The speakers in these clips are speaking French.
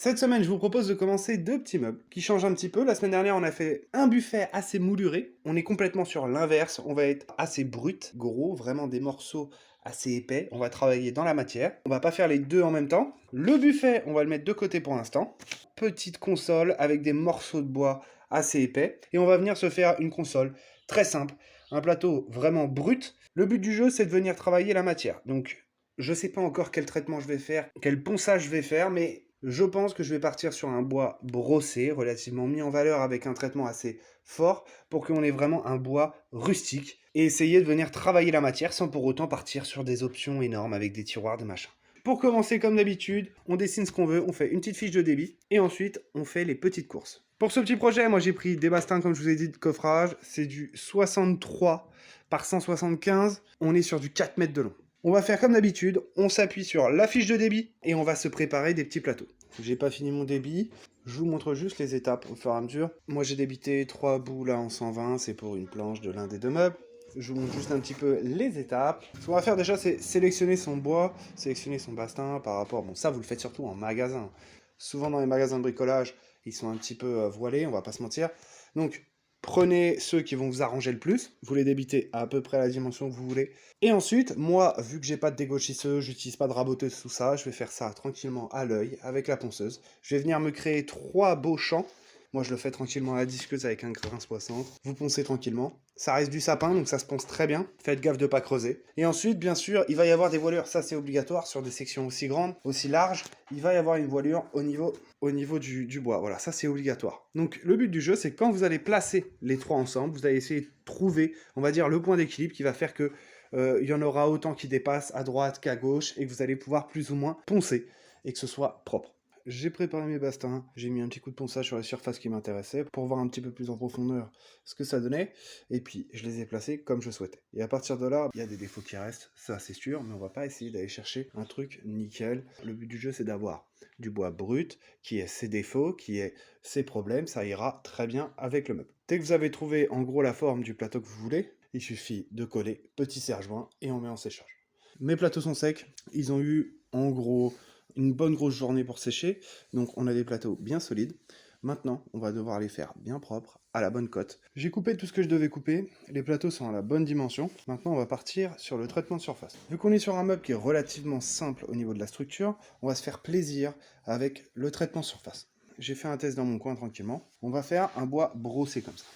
Cette semaine, je vous propose de commencer deux petits meubles qui changent un petit peu. La semaine dernière, on a fait un buffet assez mouluré. On est complètement sur l'inverse. On va être assez brut, gros, vraiment des morceaux assez épais. On va travailler dans la matière. On va pas faire les deux en même temps. Le buffet, on va le mettre de côté pour l'instant. Petite console avec des morceaux de bois assez épais. Et on va venir se faire une console très simple. Un plateau vraiment brut. Le but du jeu, c'est de venir travailler la matière. Donc, je sais pas encore quel traitement je vais faire, quel ponçage je vais faire, mais je pense que je vais partir sur un bois brossé, relativement mis en valeur avec un traitement assez fort, pour qu'on ait vraiment un bois rustique, et essayer de venir travailler la matière sans pour autant partir sur des options énormes avec des tiroirs, des machins. Pour commencer, comme d'habitude, on dessine ce qu'on veut, on fait une petite fiche de débit, et ensuite, on fait les petites courses. Pour ce petit projet, moi j'ai pris des bastings, comme je vous ai dit, de coffrage, c'est du 63 par 175, on est sur du 4 mètres de long. On va faire comme d'habitude, on s'appuie sur la fiche de débit et on va se préparer des petits plateaux. J'ai pas fini mon débit, je vous montre juste les étapes au fur et à mesure. Moi j'ai débité 3 bouts là en 120, c'est pour une planche de l'un des deux meubles. Je vous montre juste un petit peu les étapes. Ce qu'on va faire déjà, c'est sélectionner son bois, sélectionner son bastin par rapport... Bon, ça vous le faites surtout en magasin. Souvent dans les magasins de bricolage, ils sont un petit peu voilés, on va pas se mentir. Donc prenez ceux qui vont vous arranger le plus, vous les débitez à peu près à la dimension que vous voulez. Et ensuite, moi, vu que j'ai pas de dégauchisseuse, j'utilise pas de raboteuse, tout ça, je vais faire ça tranquillement à l'œil, avec la ponceuse. Je vais venir me créer 3 beaux champs. Moi, je le fais tranquillement à la disqueuse avec un grain 60. Vous poncez tranquillement. Ça reste du sapin, donc ça se ponce très bien. Faites gaffe de pas creuser. Et ensuite, bien sûr, il va y avoir des voilures. Ça, c'est obligatoire sur des sections aussi grandes, aussi larges. Il va y avoir une voilure au niveau du bois. Voilà, ça, c'est obligatoire. Donc, le but du jeu, c'est que quand vous allez placer les 3 ensemble, vous allez essayer de trouver, on va dire, le point d'équilibre qui va faire que il y en aura autant qui dépassent à droite qu'à gauche et que vous allez pouvoir plus ou moins poncer et que ce soit propre. J'ai préparé mes bastins, j'ai mis un petit coup de ponçage sur les surfaces qui m'intéressaient pour voir un petit peu plus en profondeur ce que ça donnait, et puis je les ai placés comme je souhaitais. Et à partir de là, il y a des défauts qui restent, ça c'est sûr, mais on va pas essayer d'aller chercher un truc nickel. Le but du jeu, c'est d'avoir du bois brut, qui ait ses défauts, qui ait ses problèmes, ça ira très bien avec le meuble. Dès que vous avez trouvé en gros la forme du plateau que vous voulez, il suffit de coller, petit serre-joint, et on met en séchage. Mes plateaux sont secs, ils ont eu en gros une bonne grosse journée pour sécher, donc on a des plateaux bien solides. Maintenant, on va devoir les faire bien propres, à la bonne cote. J'ai coupé tout ce que je devais couper, les plateaux sont à la bonne dimension. Maintenant, on va partir sur le traitement de surface. Vu qu'on est sur un meuble qui est relativement simple au niveau de la structure, on va se faire plaisir avec le traitement de surface. J'ai fait un test dans mon coin tranquillement. On va faire un bois brossé comme ça.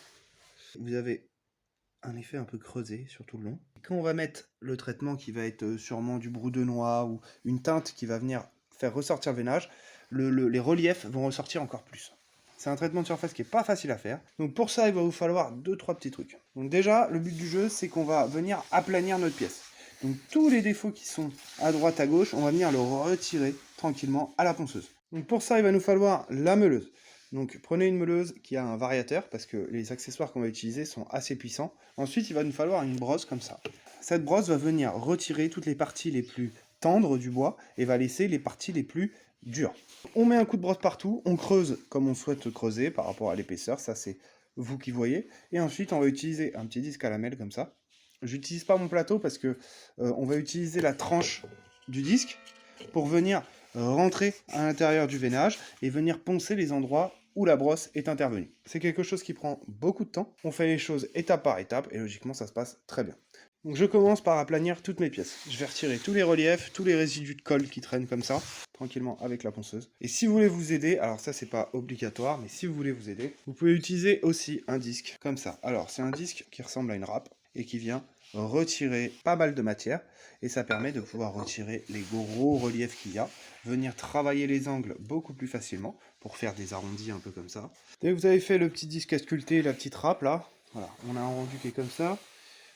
Vous avez un effet un peu creusé sur tout le long. Quand on va mettre le traitement qui va être sûrement du brou de noix ou une teinte qui va venir faire ressortir le veinage, les reliefs vont ressortir encore plus. C'est un traitement de surface qui n'est pas facile à faire. Donc pour ça, il va vous falloir 2-3 petits trucs. Donc déjà, le but du jeu, c'est qu'on va venir aplanir notre pièce. Donc tous les défauts qui sont à droite, à gauche, on va venir le retirer tranquillement à la ponceuse. Donc pour ça, il va nous falloir la meuleuse. Donc prenez une meuleuse qui a un variateur, parce que les accessoires qu'on va utiliser sont assez puissants. Ensuite, il va nous falloir une brosse comme ça. Cette brosse va venir retirer toutes les parties les plus tendres du bois et va laisser les parties les plus dures. On met un coup de brosse partout, on creuse comme on souhaite creuser par rapport à l'épaisseur, ça c'est vous qui voyez. Et ensuite, on va utiliser un petit disque à lamelles comme ça. J'utilise pas mon plateau parce que on va utiliser la tranche du disque pour venir rentrer à l'intérieur du veinage et venir poncer les endroits où la brosse est intervenue. C'est quelque chose qui prend beaucoup de temps. On fait les choses étape par étape et logiquement ça se passe très bien. Donc je commence par aplanir toutes mes pièces. Je vais retirer tous les reliefs, tous les résidus de colle qui traînent comme ça, tranquillement avec la ponceuse. Et si vous voulez vous aider, alors ça c'est pas obligatoire, mais si vous voulez vous aider, vous pouvez utiliser aussi un disque comme ça. Alors c'est un disque qui ressemble à une râpe et qui vient retirer pas mal de matière et ça permet de pouvoir retirer les gros reliefs qu'il y a, venir travailler les angles beaucoup plus facilement pour faire des arrondis un peu comme ça. Dès que vous avez fait le petit disque à sculpter, la petite râpe là, voilà, on a un rendu qui est comme ça.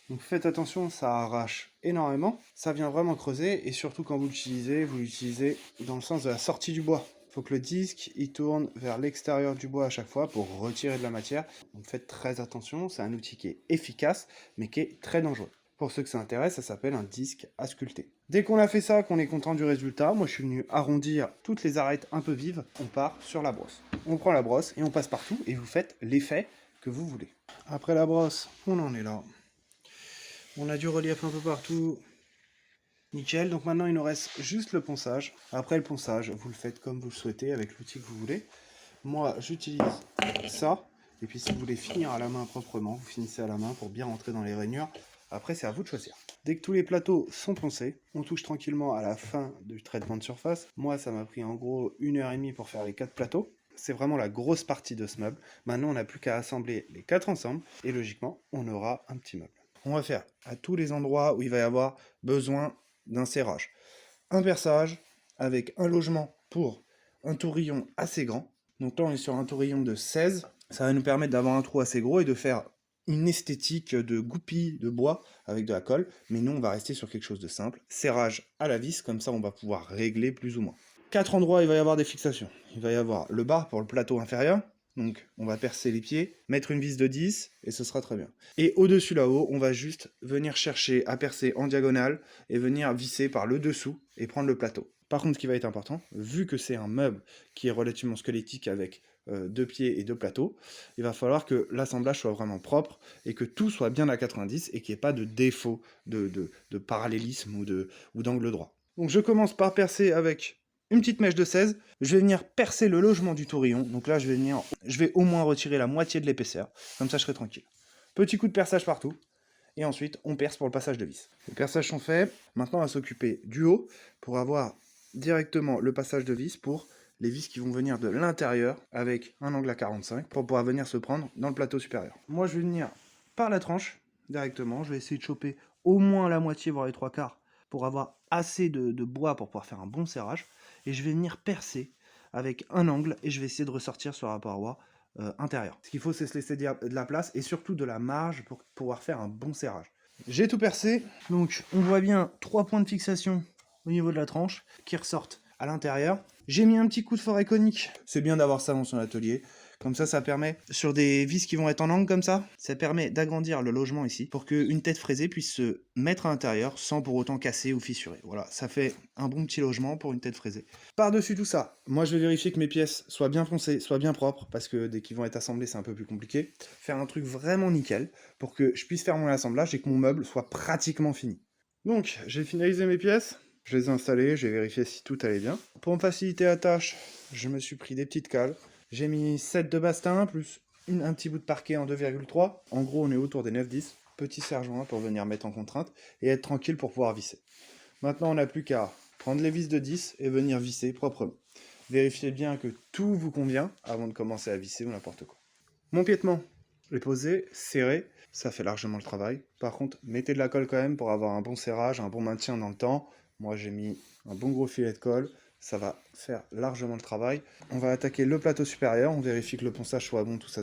Donc faites attention, ça arrache énormément, ça vient vraiment creuser et surtout quand vous l'utilisez dans le sens de la sortie du bois. Il faut que le disque il tourne vers l'extérieur du bois à chaque fois pour retirer de la matière. Donc faites très attention, c'est un outil qui est efficace mais qui est très dangereux. Pour ceux que ça intéresse, ça s'appelle un disque à sculpter. Dès qu'on a fait ça, qu'on est content du résultat, moi je suis venu arrondir toutes les arêtes un peu vives, on part sur la brosse. On prend la brosse et on passe partout et vous faites l'effet que vous voulez. Après la brosse, on en est là. On a du relief un peu partout. Nickel, donc maintenant il nous reste juste le ponçage. Après le ponçage, vous le faites comme vous le souhaitez, avec l'outil que vous voulez. Moi, j'utilise ça. Et puis si vous voulez finir à la main proprement, vous finissez à la main pour bien rentrer dans les rainures. Après, c'est à vous de choisir. Dès que tous les plateaux sont poncés, on touche tranquillement à la fin du traitement de surface. Moi, ça m'a pris en gros 1 h 30 pour faire les 4 plateaux. C'est vraiment la grosse partie de ce meuble. Maintenant, on n'a plus qu'à assembler les 4 ensemble. Et logiquement, on aura un petit meuble. On va faire à tous les endroits où il va y avoir besoin d'un serrage. Un perçage avec un logement pour un tourillon assez grand. Donc là, on est sur un tourillon de 16. Ça va nous permettre d'avoir un trou assez gros et de faire une esthétique de goupille de bois avec de la colle. Mais nous, on va rester sur quelque chose de simple. Serrage à la vis, comme ça, on va pouvoir régler plus ou moins. 4 endroits, il va y avoir des fixations. Il va y avoir le bas pour le plateau inférieur. Donc, on va percer les pieds, mettre une vis de 10, et ce sera très bien. Et au-dessus là-haut, on va juste venir chercher à percer en diagonale, et venir visser par le dessous, et prendre le plateau. Par contre, ce qui va être important, vu que c'est un meuble qui est relativement squelettique avec 2 pieds et 2 plateaux, il va falloir que l'assemblage soit vraiment propre, et que tout soit bien à 90, et qu'il n'y ait pas de défaut de parallélisme ou d'angle droit. Donc je commence par percer avec une petite mèche de 16, je vais venir percer le logement du tourillon, donc là je vais au moins retirer la moitié de l'épaisseur, comme ça je serai tranquille. Petit coup de perçage partout, et ensuite on perce pour le passage de vis. Les perçages sont faits, maintenant on va s'occuper du haut, pour avoir directement le passage de vis pour les vis qui vont venir de l'intérieur, avec un angle à 45, pour pouvoir venir se prendre dans le plateau supérieur. Moi je vais venir par la tranche, directement, je vais essayer de choper au moins la moitié, voire les 3/4, pour avoir assez de bois pour pouvoir faire un bon serrage, et je vais venir percer avec un angle, et je vais essayer de ressortir sur la paroi intérieure. Ce qu'il faut, c'est se laisser de la place, et surtout de la marge pour pouvoir faire un bon serrage. J'ai tout percé, donc on voit bien 3 points de fixation au niveau de la tranche, qui ressortent à l'intérieur. J'ai mis un petit coup de forêt conique, c'est bien d'avoir ça dans son atelier. Comme ça permet, sur des vis qui vont être en angle comme ça permet d'agrandir le logement ici, pour qu'une tête fraisée puisse se mettre à l'intérieur sans pour autant casser ou fissurer. Voilà, ça fait un bon petit logement pour une tête fraisée. Par-dessus tout ça, moi je vais vérifier que mes pièces soient bien foncées, soient bien propres, parce que dès qu'ils vont être assemblés, c'est un peu plus compliqué. Faire un truc vraiment nickel, pour que je puisse faire mon assemblage et que mon meuble soit pratiquement fini. Donc, j'ai finalisé mes pièces, je les ai installées, j'ai vérifié si tout allait bien. Pour me faciliter la tâche, je me suis pris des petites cales. J'ai mis 7 de bastin, plus un petit bout de parquet en 2,3. En gros, on est autour des 9-10. Petit serre-joint pour venir mettre en contrainte et être tranquille pour pouvoir visser. Maintenant, on n'a plus qu'à prendre les vis de 10 et venir visser proprement. Vérifiez bien que tout vous convient avant de commencer à visser ou n'importe quoi. Mon piétement est posé, serré, ça fait largement le travail. Par contre, mettez de la colle quand même pour avoir un bon serrage, un bon maintien dans le temps. Moi, j'ai mis un bon gros filet de colle. Ça va faire largement le travail. On va attaquer le plateau supérieur, on vérifie que le ponçage soit bon, tout ça,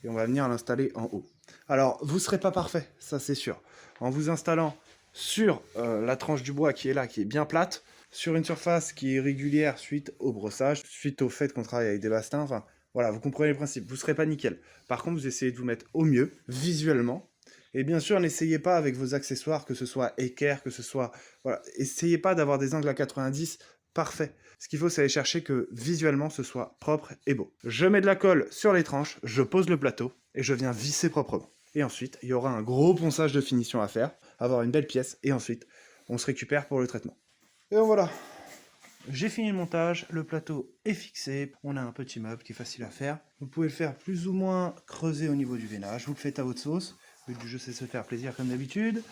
et on va venir l'installer en haut. Alors, vous ne serez pas parfait, ça c'est sûr. En vous installant sur la tranche du bois qui est là, qui est bien plate, sur une surface qui est régulière suite au brossage, suite au fait qu'on travaille avec des bastins, enfin, voilà, vous comprenez le principe, vous ne serez pas nickel. Par contre, vous essayez de vous mettre au mieux, visuellement, et bien sûr, n'essayez pas avec vos accessoires, que ce soit équerre, que ce soit... Voilà, essayez pas d'avoir des angles à 90 parfait. Ce qu'il faut, c'est aller chercher que visuellement, ce soit propre et beau. Je mets de la colle sur les tranches, je pose le plateau et je viens visser proprement. Et ensuite, il y aura un gros ponçage de finition à faire, avoir une belle pièce, et ensuite, on se récupère pour le traitement. Et donc voilà, j'ai fini le montage, le plateau est fixé, on a un petit meuble qui est facile à faire. Vous pouvez le faire plus ou moins creuser au niveau du veinage, vous le faites à votre sauce. Le but du jeu, c'est de se faire plaisir comme d'habitude.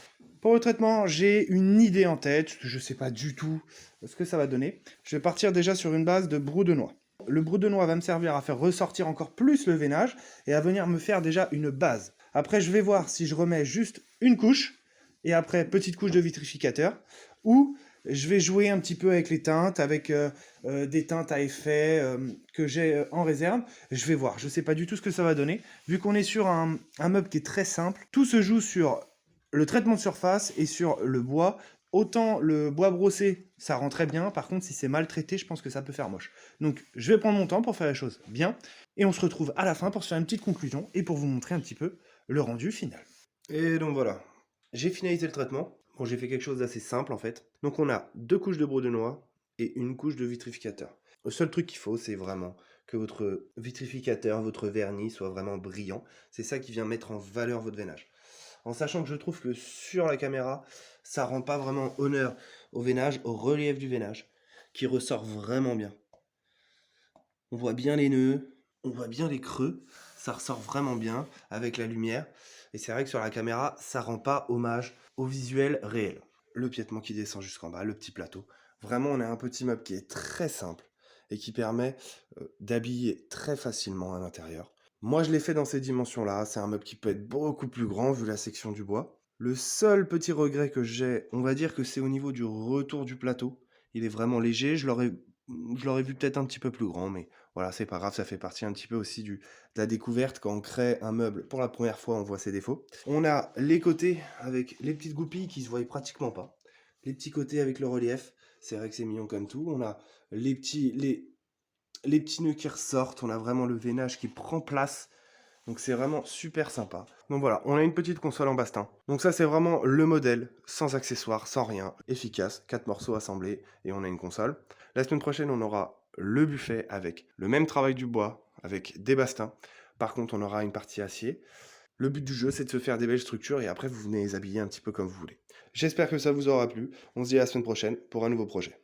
Pour le traitement, j'ai une idée en tête, je ne sais pas du tout ce que ça va donner. Je vais partir déjà sur une base de brou de noix. Le brou de noix va me servir à faire ressortir encore plus le veinage et à venir me faire déjà une base. Après, je vais voir si je remets juste une couche, et après, petite couche de vitrificateur, ou je vais jouer un petit peu avec les teintes, avec des teintes à effet que j'ai en réserve. Je vais voir, je ne sais pas du tout ce que ça va donner. Vu qu'on est sur un meuble qui est très simple, tout se joue sur le traitement de surface et sur le bois. Autant le bois brossé, ça rend très bien. Par contre, si c'est mal traité, je pense que ça peut faire moche. Donc, je vais prendre mon temps pour faire les choses bien. Et on se retrouve à la fin pour se faire une petite conclusion et pour vous montrer un petit peu le rendu final. Et donc voilà, j'ai finalisé le traitement. Bon, j'ai fait quelque chose d'assez simple en fait. Donc on a 2 couches de brou de noix et une couche de vitrificateur. Le seul truc qu'il faut, c'est vraiment que votre vitrificateur, votre vernis soit vraiment brillant. C'est ça qui vient mettre en valeur votre veinage. En sachant que je trouve que sur la caméra, ça rend pas vraiment honneur au veinage, au relief du veinage, qui ressort vraiment bien. On voit bien les nœuds, on voit bien les creux, ça ressort vraiment bien avec la lumière. Et c'est vrai que sur la caméra, ça rend pas hommage au visuel réel. Le piétement qui descend jusqu'en bas, le petit plateau. Vraiment, on a un petit meuble qui est très simple et qui permet d'habiller très facilement à l'intérieur. Moi, je l'ai fait dans ces dimensions-là. C'est un meuble qui peut être beaucoup plus grand vu la section du bois. Le seul petit regret que j'ai, on va dire que c'est au niveau du retour du plateau. Il est vraiment léger. Je l'aurais vu peut-être un petit peu plus grand, mais voilà, c'est pas grave. Ça fait partie un petit peu aussi de la découverte. Quand on crée un meuble pour la première fois, on voit ses défauts. On a les côtés avec les petites goupilles qui se voient pratiquement pas. Les petits côtés avec le relief. C'est vrai que c'est mignon comme tout. On a les petits nœuds qui ressortent, on a vraiment le veinage qui prend place. Donc c'est vraiment super sympa. Donc voilà, on a une petite console en bastin. Donc ça c'est vraiment le modèle, sans accessoires, sans rien, efficace, 4 morceaux assemblés et on a une console. La semaine prochaine on aura le buffet avec le même travail du bois, avec des bastins. Par contre on aura une partie acier. Le but du jeu c'est de se faire des belles structures et après vous venez les habiller un petit peu comme vous voulez. J'espère que ça vous aura plu. On se dit à la semaine prochaine pour un nouveau projet.